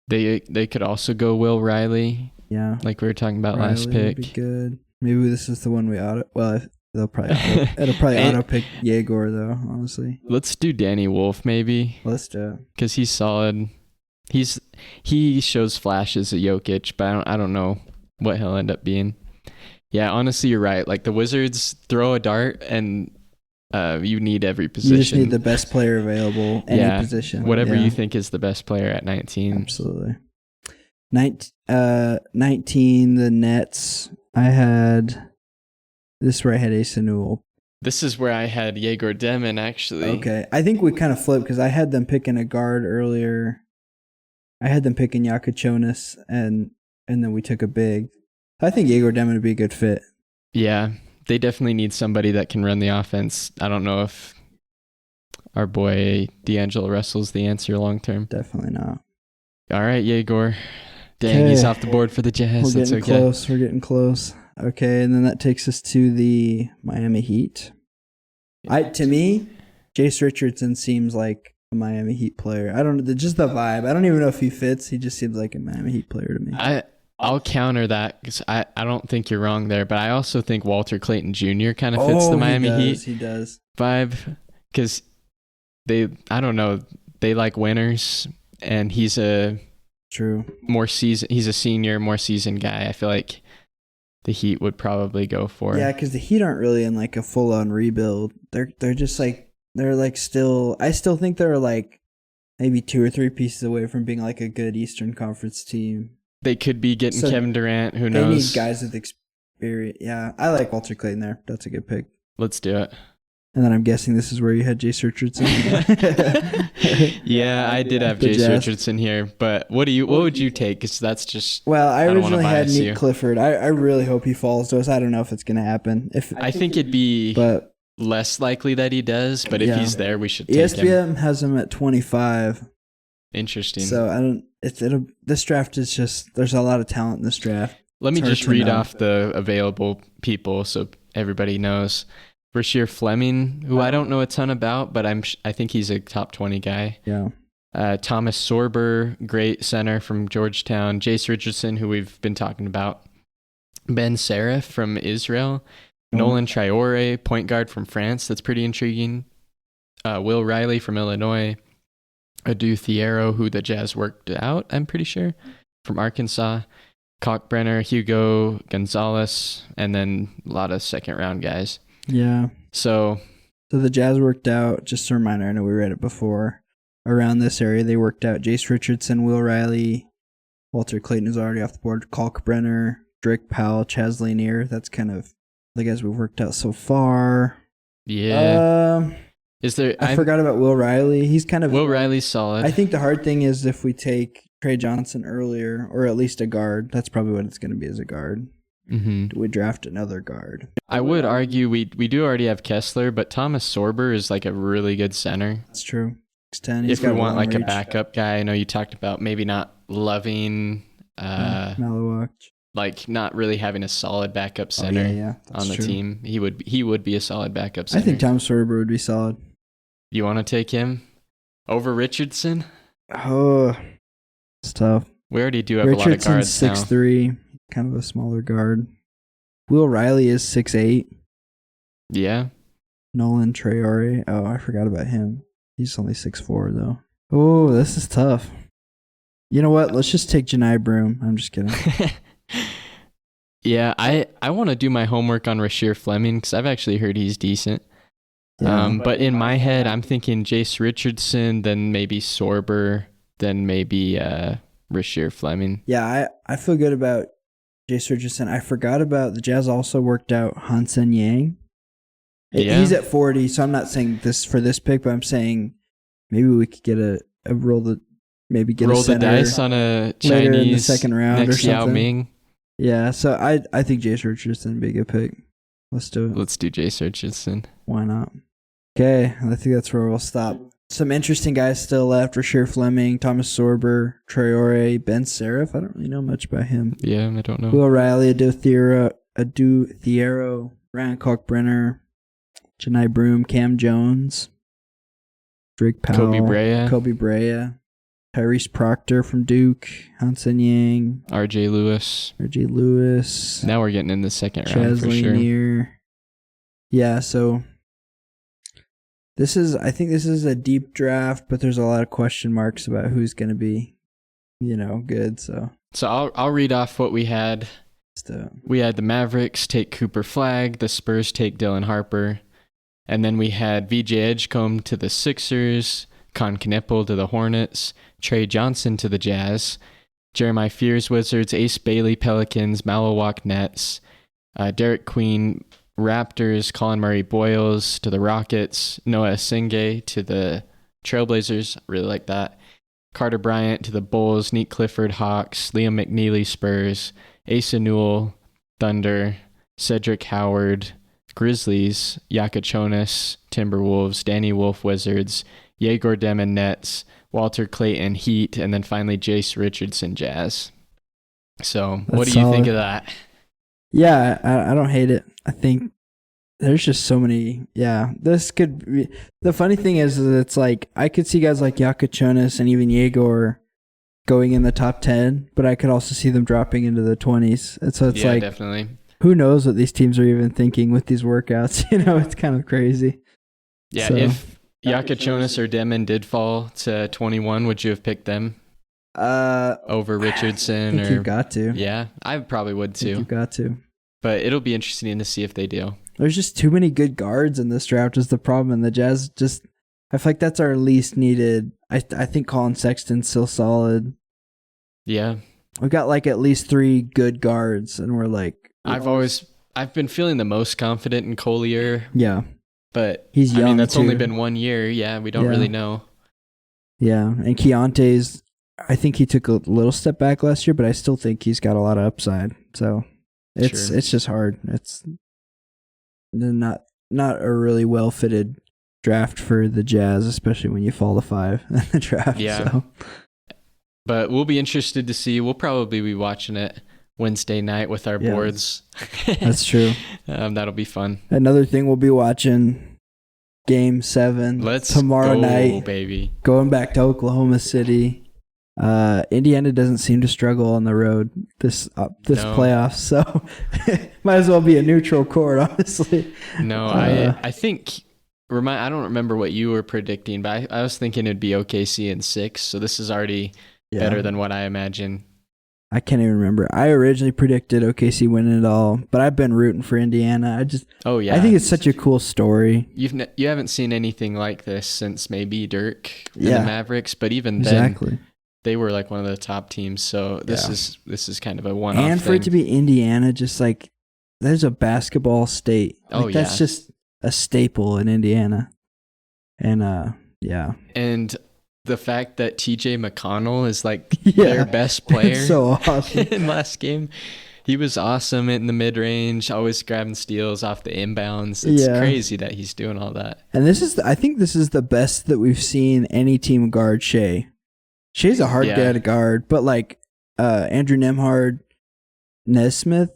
Speaker 1: They could also go Will Riley.
Speaker 2: Yeah.
Speaker 1: Like we were talking about
Speaker 2: Riley
Speaker 1: last pick.
Speaker 2: Would be good. Maybe this is the one we auto. Well, it'll probably auto pick Yegor though, honestly.
Speaker 1: Let's do Danny Wolf maybe.
Speaker 2: Let's do it.
Speaker 1: Because he's solid. He shows flashes at Jokic, but I don't know what he'll end up being. Yeah, honestly, you're right. Like the Wizards throw a dart and you need every position.
Speaker 2: You just need the best player available, any position.
Speaker 1: Whatever you think is the best player at 19.
Speaker 2: Absolutely. 19, the Nets. I had... This is where I had Asa Newell.
Speaker 1: This is where I had Yegor Demon, actually.
Speaker 2: Okay. I think we kind of flipped because I had them picking a guard earlier. I had them picking Jonas, and then we took a big. I think Yegor Demon would be a good fit.
Speaker 1: Yeah. They definitely need somebody that can run the offense. I don't know if our boy D'Angelo Russell's the answer long term.
Speaker 2: Definitely not.
Speaker 1: All right, Yegor. Dang, he's off the board for the Jazz.
Speaker 2: We're getting close. Okay, and then that takes us to the Miami Heat. To me, Jace Richardson seems like a Miami Heat player. I don't know, just the vibe. I don't even know if he fits. He just seems like a Miami Heat player to me.
Speaker 1: I'll counter that because I don't think you're wrong there, but I also think Walter Clayton Jr. kind of fits the Miami Heat.
Speaker 2: He does.
Speaker 1: Vibe because I don't know, they like winners. and he's a
Speaker 2: True.
Speaker 1: He's a senior, more seasoned guy. I feel like the Heat would probably go for.
Speaker 2: Yeah, because the Heat aren't really in like a full on rebuild. They're just like still. I still think they're like maybe 2 or 3 pieces away from being like a good Eastern Conference team.
Speaker 1: They could be getting Kevin Durant. Who knows?
Speaker 2: They need guys with experience. Yeah, I like Walter Clayton there. That's a good pick.
Speaker 1: Let's do it.
Speaker 2: And then I'm guessing this is where you had Jace Richardson.
Speaker 1: Yeah, I did have Jace Richardson here, but what would you take? Because that's just.
Speaker 2: Well, I originally had Nick Clifford. I really hope he falls to us. I don't know if it's going to happen.
Speaker 1: I think it'd be less likely that he does, but if he's there, we should take him.
Speaker 2: ESPN has him at 25.
Speaker 1: Interesting.
Speaker 2: So this draft is just, there's a lot of talent in this draft.
Speaker 1: Let me just read off the available people so everybody knows. Rasheer Fleming, who I don't know a ton about, but I think he's a top 20 guy.
Speaker 2: Yeah.
Speaker 1: Thomas Sorber, great center from Georgetown. Jace Richardson, who we've been talking about. Ben Serif from Israel. Nolan Traore, point guard from France. That's pretty intriguing. Will Riley from Illinois. Adu Thiero, who the Jazz worked out, I'm pretty sure, from Arkansas. Kalkbrenner, Hugo Gonzalez, and then a lot of second-round guys.
Speaker 2: Yeah.
Speaker 1: So
Speaker 2: the Jazz worked out, just a reminder, I know we read it before, around this area, they worked out Jace Richardson, Will Riley, Walter Clayton is already off the board, Kalkbrenner, Drake Powell, Chaz Lanier. That's kind of the guys we've worked out so far.
Speaker 1: Yeah.
Speaker 2: I forgot about Will Riley. He's kind of...
Speaker 1: Will Riley's solid.
Speaker 2: I think the hard thing is if we take Trey Johnson earlier, or at least a guard, that's probably what it's going to be as a guard.
Speaker 1: Mm-hmm.
Speaker 2: Do we draft another guard?
Speaker 1: I would argue we do already have Kessler, but Thomas Sorber is like a really good center.
Speaker 2: That's true. 6'10".
Speaker 1: If we want like a backup guy, I know you talked about maybe not loving
Speaker 2: Malawak.
Speaker 1: Like not really having a solid backup center on the team. He would be a solid backup center.
Speaker 2: I think Thomas Sorber would be solid.
Speaker 1: You want to take him over Richardson?
Speaker 2: Oh, it's tough.
Speaker 1: We already do have a lot of guards now.
Speaker 2: 6'3", kind of a smaller guard. Will Riley is 6'8".
Speaker 1: Yeah.
Speaker 2: Nolan Traore. Oh, I forgot about him. He's only 6'4", though. Oh, this is tough. You know what? Let's just take Janai Broom. I'm just kidding.
Speaker 1: Yeah, I want to do my homework on Rasheer Fleming because I've actually heard he's decent. Yeah. But in my head, I'm thinking Jace Richardson, then maybe Sorber, then maybe Rasheer Fleming.
Speaker 2: Yeah, I feel good about Jace Richardson. I forgot about the Jazz also worked out Hansen Yang. Yeah. He's at 40, so I'm not saying this for this pick, but I'm saying maybe we could get a roll the
Speaker 1: dice on a Chinese
Speaker 2: in the second round or something.
Speaker 1: Yao Ming.
Speaker 2: Yeah, so I think Jace Richardson would be a good pick. Let's do it.
Speaker 1: Let's do Jace Richardson.
Speaker 2: Why not? Okay, I think that's where we'll stop. Some interesting guys still left. Rasheer Fleming, Thomas Sorber, Traore, Ben Serif. I don't really know much about him.
Speaker 1: Yeah, I don't know.
Speaker 2: Will Riley, Adu Thiero, Ryan Kalkbrenner, Janai Broom, Cam Jones, Drake Powell, Kobe Brea, Tyrese Proctor from Duke, Hansen Yang,
Speaker 1: RJ Lewis.
Speaker 2: Now
Speaker 1: we're getting in the second round for sure.
Speaker 2: Yeah, so I think this is a deep draft, but there's a lot of question marks about who's going to be, good. So
Speaker 1: I'll read off what we had. We had the Mavericks take Cooper Flagg, the Spurs take Dylan Harper, and then we had VJ Edgecombe to the Sixers, Con Knippel to the Hornets, Trey Johnson to the Jazz, Jeremiah Fears Wizards, Ace Bailey Pelicans, Malawak Nets, Derek Queen Raptors, Colin Murray Boyles to the Rockets, Noah Singh to the Trailblazers, really like that, Carter Bryant to the Bulls, Nick Clifford Hawks, Liam McNeely Spurs, Asa Newell Thunder, Cedric Howard Grizzlies, Yakachonis Timberwolves, Danny Wolf Wizards, Yegor Demon Nets, Walter Clayton Heat, and then finally Jace Richardson Jazz. So what do you think of that?
Speaker 2: Yeah, I don't hate it. I think there's just so many. Yeah, this could be. The funny thing is it's like I could see guys like Yakachonis and even Yegor going in the top 10, but I could also see them dropping into the 20s. And so it's
Speaker 1: definitely.
Speaker 2: Who knows what these teams are even thinking with these workouts? It's kind of crazy.
Speaker 1: Yeah, so. Yakachonis or Demon did fall to 21. Would you have picked them over Richardson?
Speaker 2: I think you've got to.
Speaker 1: Yeah, I probably would too.
Speaker 2: You've got to.
Speaker 1: But it'll be interesting to see if they do.
Speaker 2: There's just too many good guards in this draft is the problem. And the Jazz just, I feel like that's our least needed. I think Colin Sexton's still solid.
Speaker 1: Yeah.
Speaker 2: We've got like at least 3 good guards, and we're like...
Speaker 1: I've been feeling the most confident in Collier.
Speaker 2: Yeah.
Speaker 1: But
Speaker 2: he's young,
Speaker 1: I mean, that's
Speaker 2: too.
Speaker 1: only been 1 year. Yeah, we don't really know.
Speaker 2: Yeah, and Keontae's, I think he took a little step back last year, but I still think he's got a lot of upside. So it's just hard. It's not a really well-fitted draft for the Jazz, especially when you fall to 5 in the draft.
Speaker 1: Yeah.
Speaker 2: So.
Speaker 1: But we'll be interested to see. We'll probably be watching it Wednesday night with our boards.
Speaker 2: That's true.
Speaker 1: That'll be fun.
Speaker 2: Another thing we'll be watching, Game 7 tomorrow night, baby. Going back to Oklahoma City. Indiana doesn't seem to struggle on the road this playoff, so might as well be a neutral court, honestly.
Speaker 1: No, I think I don't remember what you were predicting, but I was thinking it'd be OKC in 6, so this is already better than what I imagine.
Speaker 2: I can't even remember. I originally predicted OKC winning it all, but I've been rooting for Indiana. I think it's such a cool story.
Speaker 1: You haven't seen anything like this since maybe Dirk and the Mavericks, but even then they were like one of the top teams. So this is kind of a one-off
Speaker 2: and for
Speaker 1: thing.
Speaker 2: it to be Indiana, just like there's a basketball state. That's just a staple in Indiana, and
Speaker 1: and the fact that TJ McConnell is like their best player
Speaker 2: so awesome.
Speaker 1: in last game. He was awesome in the mid-range, always grabbing steals off the inbounds. It's crazy that he's doing all that.
Speaker 2: And I think this is the best that we've seen any team guard Shea. Shea's a hard guy to guard, but like Andrew Nembhard, Nesmith.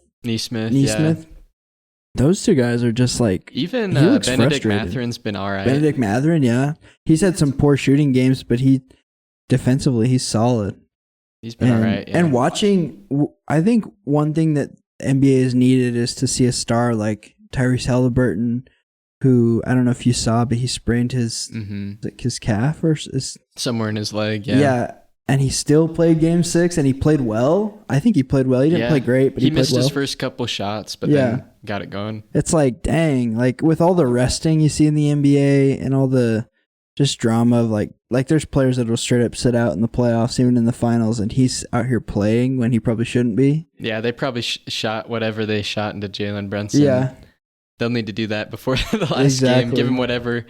Speaker 2: Those 2 guys are just like...
Speaker 1: Even Benedict Matherin's been all right.
Speaker 2: Benedict Mathurin, yeah. He's had some poor shooting games, but defensively, he's solid.
Speaker 1: He's been all right. Yeah.
Speaker 2: And watching... I think one thing that NBA has needed is to see a star like Tyrese Halliburton, who, I don't know if you saw, but he sprained his calf or...
Speaker 1: somewhere in his leg,
Speaker 2: Yeah. And he still played Game 6, and he played well. I think he played well. He didn't play great, but he played well.
Speaker 1: He missed his first couple shots, but then got it going.
Speaker 2: It's like, dang, like with all the resting you see in the NBA and all the just drama of like there's players that will straight up sit out in the playoffs, even in the finals, and he's out here playing when he probably shouldn't be.
Speaker 1: Yeah, they probably shot whatever they shot into Jalen Brunson.
Speaker 2: Yeah.
Speaker 1: They'll need to do that before the last game. Give him whatever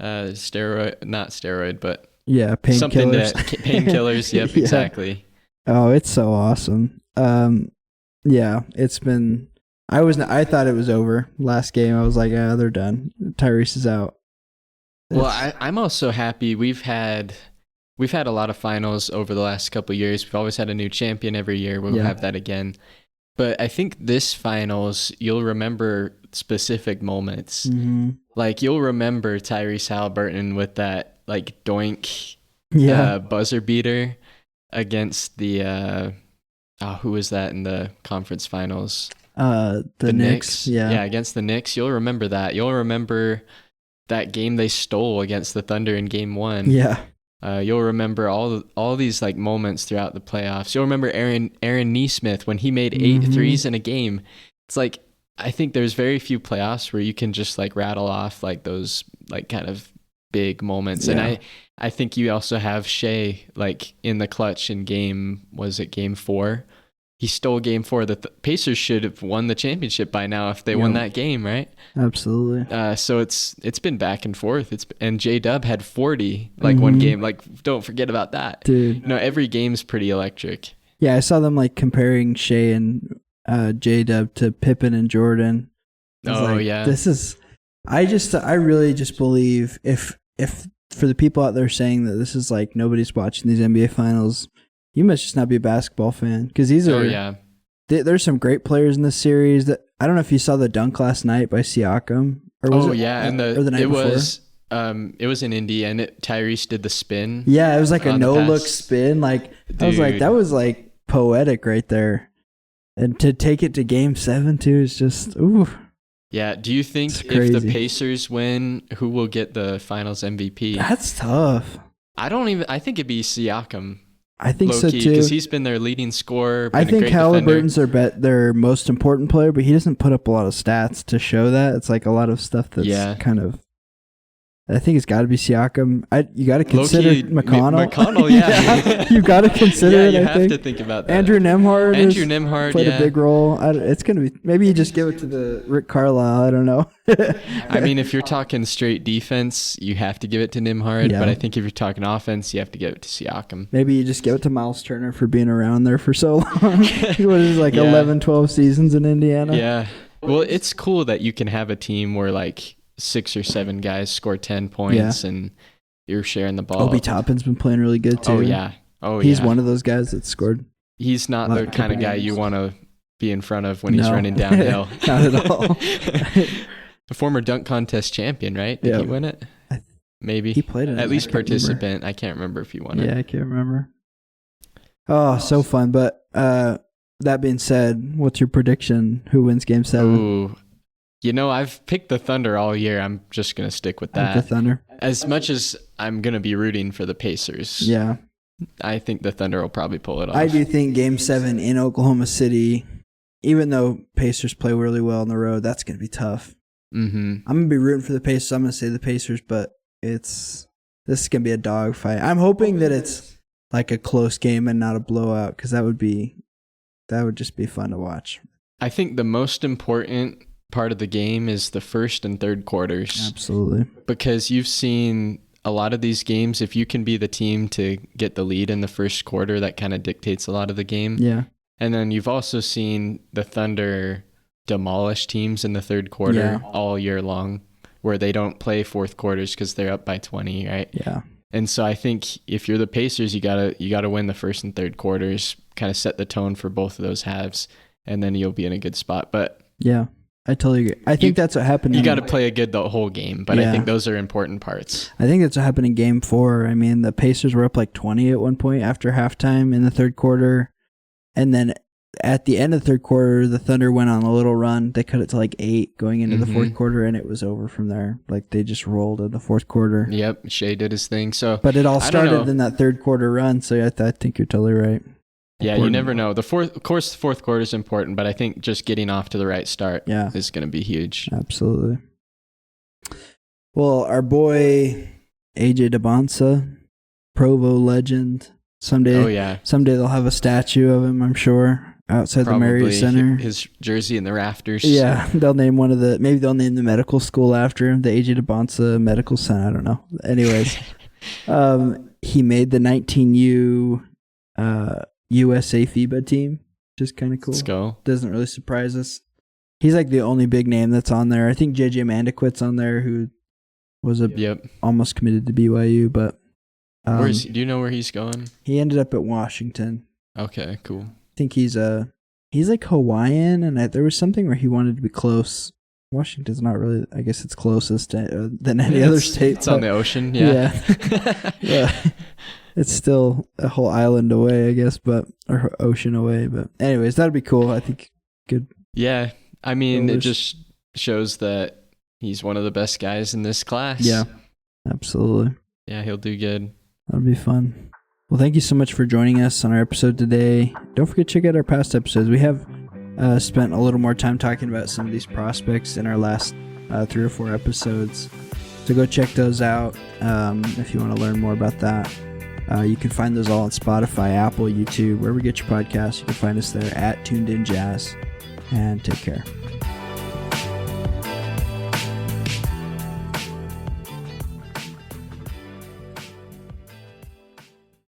Speaker 1: not steroid, but...
Speaker 2: Yeah, painkillers.
Speaker 1: Painkillers, yep, exactly.
Speaker 2: Oh, it's so awesome. It's been... I thought it was over last game. I was like, they're done. Tyrese is out.
Speaker 1: Well, I'm also happy. We've had a lot of finals over the last couple of years. We've always had a new champion every year. We'll have that again. But I think this finals, you'll remember specific moments. Mm-hmm. Like, you'll remember Tyrese Halliburton with that like doink buzzer beater against the who was that in the conference finals?
Speaker 2: The Knicks.
Speaker 1: Yeah, against the Knicks. You'll remember that. You'll remember that game they stole against the Thunder in Game 1.
Speaker 2: Yeah.
Speaker 1: You'll remember all these like moments throughout the playoffs. You'll remember Aaron Nesmith when he made 8 threes in a game. It's like, I think there's very few playoffs where you can just like rattle off like those like kind of big moments. And I think you also have Shea like in the clutch in Game 4. He stole Game 4. The Pacers should have won the championship by now if they won that game, right?
Speaker 2: Absolutely.
Speaker 1: So it's been back and forth. And J-Dub had 40 like one game. Like, don't forget about that, dude. Every game's pretty electric.
Speaker 2: Yeah, I saw them like comparing Shea and J-Dub to Pippen and Jordan. This is... I really just believe if for the people out there saying that this is like nobody's watching these NBA finals, you must just not be a basketball fan, because these are there's some great players in this series. That I don't know if you saw the dunk last night by Siakam or was the night before?
Speaker 1: It was in Indy, and Tyrese did the spin.
Speaker 2: Yeah, it was like a no look spin. Like, dude. I was like, that was like poetic right there, and to take it to Game 7 too is just ooh.
Speaker 1: Yeah. Do you think
Speaker 2: It's
Speaker 1: if
Speaker 2: crazy.
Speaker 1: the Pacers win, who will get the Finals MVP?
Speaker 2: That's tough.
Speaker 1: I think it'd be Siakam.
Speaker 2: I think so
Speaker 1: Low-key,
Speaker 2: too.
Speaker 1: because he's been their leading scorer.
Speaker 2: I
Speaker 1: been a
Speaker 2: think
Speaker 1: great defender.
Speaker 2: Halliburton's their most important player, but he doesn't put up a lot of stats to show that. It's like a lot of stuff that's kind of. I think it's got to be Siakam. You got to consider
Speaker 1: Low-key,
Speaker 2: McConnell.
Speaker 1: McConnell, yeah.
Speaker 2: You got to consider it.
Speaker 1: You
Speaker 2: I
Speaker 1: have
Speaker 2: think.
Speaker 1: to think about that.
Speaker 2: Andrew Nembhard played a big role. It's gonna be maybe you just give it to the Rick Carlisle. I don't know.
Speaker 1: I mean, if you're talking straight defense, you have to give it to Nembhard.
Speaker 2: Yeah.
Speaker 1: But I think if you're talking offense, you have to give it to Siakam.
Speaker 2: Maybe you just give it to Miles Turner for being around there for so long. What is it, 11, 12 seasons in Indiana?
Speaker 1: Yeah. Well, it's cool that you can have a team where like 6 or 7 guys score 10 points and you're sharing the ball.
Speaker 2: Obi Toppin's been playing really good too. He's one of those guys that scored.
Speaker 1: He's not the kind of guy you want to be in front of when he's running downhill.
Speaker 2: Not at all.
Speaker 1: A former dunk contest champion, right? Did he win it? Maybe.
Speaker 2: He played it.
Speaker 1: At least participant. I can't remember if he won it.
Speaker 2: Yeah, I can't remember. Oh, so fun. But that being said, what's your prediction? Who wins Game 7?
Speaker 1: Ooh. I've picked the Thunder all year. I'm just going to stick with that.
Speaker 2: The Thunder.
Speaker 1: As much as I'm going to be rooting for the Pacers.
Speaker 2: Yeah.
Speaker 1: I think the Thunder will probably pull it off.
Speaker 2: I do think Game 7 in Oklahoma City, even though Pacers play really well on the road, that's going to be tough.
Speaker 1: Mm-hmm.
Speaker 2: I'm going to be rooting for the Pacers. I'm going to say the Pacers, but this is going to be a dogfight. I'm hoping that it's like a close game and not a blowout, because that would just be fun to watch.
Speaker 1: I think the most important part of the game is the first and third quarters.
Speaker 2: Absolutely.
Speaker 1: Because you've seen a lot of these games, if you can be the team to get the lead in the first quarter, that kind of dictates a lot of the game.
Speaker 2: Yeah.
Speaker 1: And then you've also seen the Thunder demolish teams in the third quarter all year long, where they don't play fourth quarters because they're up by 20, right?
Speaker 2: Yeah.
Speaker 1: And so I think if you're the Pacers, you gotta win the first and third quarters, kind of set the tone for both of those halves, and then you'll be in a good spot. But
Speaker 2: yeah, I totally agree. I think that's what happened.
Speaker 1: You got to play the whole game, but I think those are important parts.
Speaker 2: I think that's what happened in Game 4. I mean, the Pacers were up like 20 at one point after halftime in the third quarter, and then at the end of the third quarter, the Thunder went on a little run. They cut it to like 8 going into the fourth quarter, and it was over from there. Like they just rolled in the fourth quarter.
Speaker 1: Yep, Shea did his thing. So,
Speaker 2: but it all started in that third quarter run. So I think you're totally right.
Speaker 1: Yeah, you never know. The fourth quarter is important, but I think just getting off to the right start is going to be huge.
Speaker 2: Absolutely. Well, our boy AJ DeBonsa, Provo legend. Someday they'll have a statue of him, I'm sure, outside the Marriott Center.
Speaker 1: His jersey in the rafters.
Speaker 2: Yeah, they'll name maybe they'll name the medical school after him, the AJ DeBonsa Medical Center. I don't know. Anyways, he made the 19U USA FIBA team, which is kind of cool.
Speaker 1: Let's go.
Speaker 2: Doesn't really surprise us. He's like the only big name that's on there. I think JJ Mandaquit's on there, who was almost committed to BYU, but
Speaker 1: do you know where he's going?
Speaker 2: He ended up at Washington.
Speaker 1: Okay, cool.
Speaker 2: I think he's like Hawaiian, and there was something where he wanted to be close. Washington's not really, I guess it's closest than any other state.
Speaker 1: It's on the ocean, yeah.
Speaker 2: It's still a whole island away, I guess, or ocean away. But anyways, that'd be cool. I think good.
Speaker 1: Yeah, I mean, it just shows that he's one of the best guys in this class.
Speaker 2: Yeah, absolutely.
Speaker 1: Yeah, he'll do good.
Speaker 2: That'll be fun. Well, thank you so much for joining us on our episode today. Don't forget to check out our past episodes. We have spent a little more time talking about some of these prospects in our last 3 or 4 episodes. So go check those out if you want to learn more about that. You can find those all on Spotify, Apple, YouTube, wherever you get your podcasts. You can find us there at tunedinjazz. And take care.